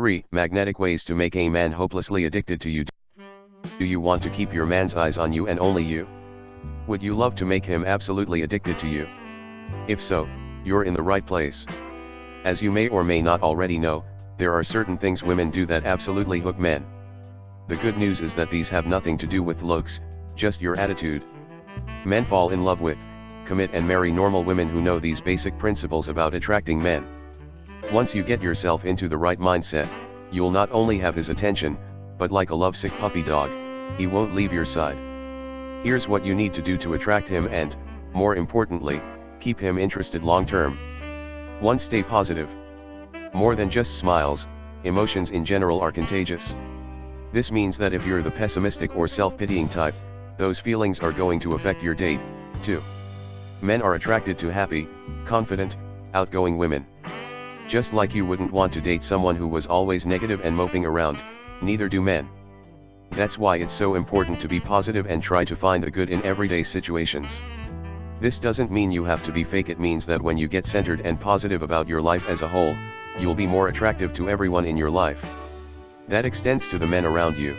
3. Magnetic ways to make a man hopelessly addicted to you. Do you want to keep your man's eyes on you and only you? Would you love to make him absolutely addicted to you? If so, you're in the right place. As you may or may not already know, there are certain things women do that absolutely hook men. The good news is that these have nothing to do with looks, just your attitude. Men fall in love with, commit and marry normal women who know these basic principles about attracting men. Once you get yourself into the right mindset, you'll not only have his attention, but like a lovesick puppy dog, he won't leave your side. Here's what you need to do to attract him and, more importantly, keep him interested long term. 1. Stay positive. More than just smiles, emotions in general are contagious. This means that if you're the pessimistic or self-pitying type, those feelings are going to affect your date, too. Men are attracted to happy, confident, outgoing women. Just like you wouldn't want to date someone who was always negative and moping around, neither do men. That's why it's so important to be positive and try to find the good in everyday situations. This doesn't mean you have to be fake, it means that when you get centered and positive about your life as a whole, you'll be more attractive to everyone in your life. That extends to the men around you.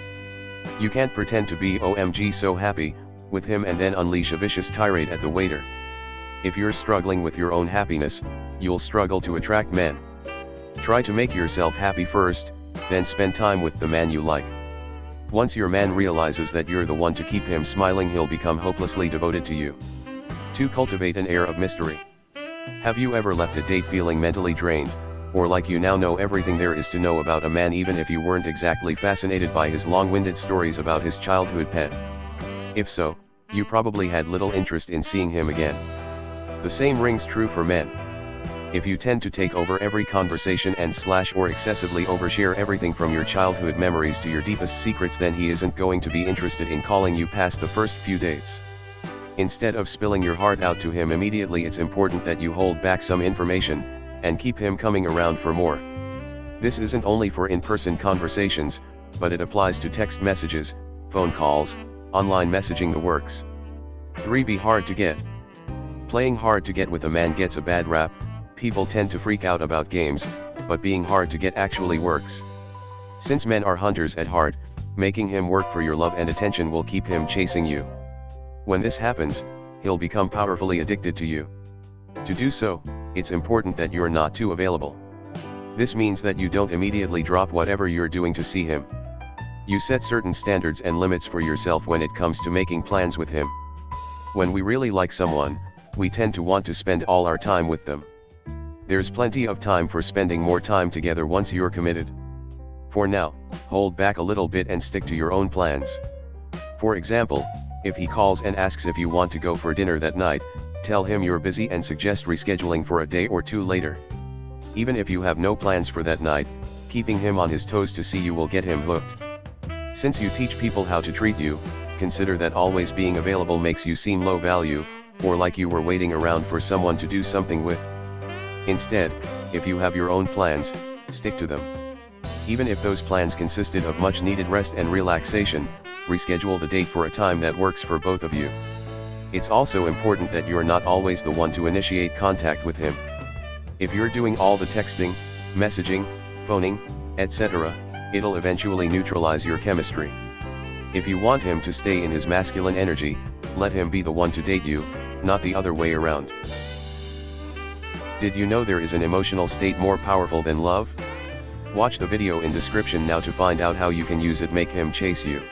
You can't pretend to be OMG so happy with him and then unleash a vicious tirade at the waiter. If you're struggling with your own happiness, you'll struggle to attract men. Try to make yourself happy first, then spend time with the man you like. Once your man realizes that you're the one to keep him smiling, he'll become hopelessly devoted to you. 2. Cultivate an air of mystery. Have you ever left a date feeling mentally drained, or like you now know everything there is to know about a man even if you weren't exactly fascinated by his long-winded stories about his childhood pet? If so, you probably had little interest in seeing him again. The same rings true for men. If you tend to take over every conversation and or excessively overshare everything from your childhood memories to your deepest secrets, then he isn't going to be interested in calling you past the first few dates. Instead of spilling your heart out to him immediately, it's important that you hold back some information, and keep him coming around for more. This isn't only for in-person conversations, but it applies to text messages, phone calls, online messaging, the works. 3. Be hard to get. Playing hard to get with a man gets a bad rap. People tend to freak out about games, but being hard to get actually works. Since men are hunters at heart, making him work for your love and attention will keep him chasing you. When this happens, he'll become powerfully addicted to you. To do so, it's important that you're not too available. This means that you don't immediately drop whatever you're doing to see him. You set certain standards and limits for yourself when it comes to making plans with him. When we really like someone, we tend to want to spend all our time with them. There's plenty of time for spending more time together once you're committed. For now, hold back a little bit and stick to your own plans. For example, if he calls and asks if you want to go for dinner that night, tell him you're busy and suggest rescheduling for a day or two later. Even if you have no plans for that night, keeping him on his toes to see you will get him hooked. Since you teach people how to treat you, consider that always being available makes you seem low value, or like you were waiting around for someone to do something with. Instead, if you have your own plans, stick to them. Even if those plans consisted of much needed rest and relaxation, reschedule the date for a time that works for both of you. It's also important that you're not always the one to initiate contact with him. If you're doing all the texting, messaging, phoning, etc., it'll eventually neutralize your chemistry. If you want him to stay in his masculine energy, let him be the one to date you, not the other way around. Did you know there is an emotional state more powerful than love? Watch the video in description now to find out how you can use it make him chase you.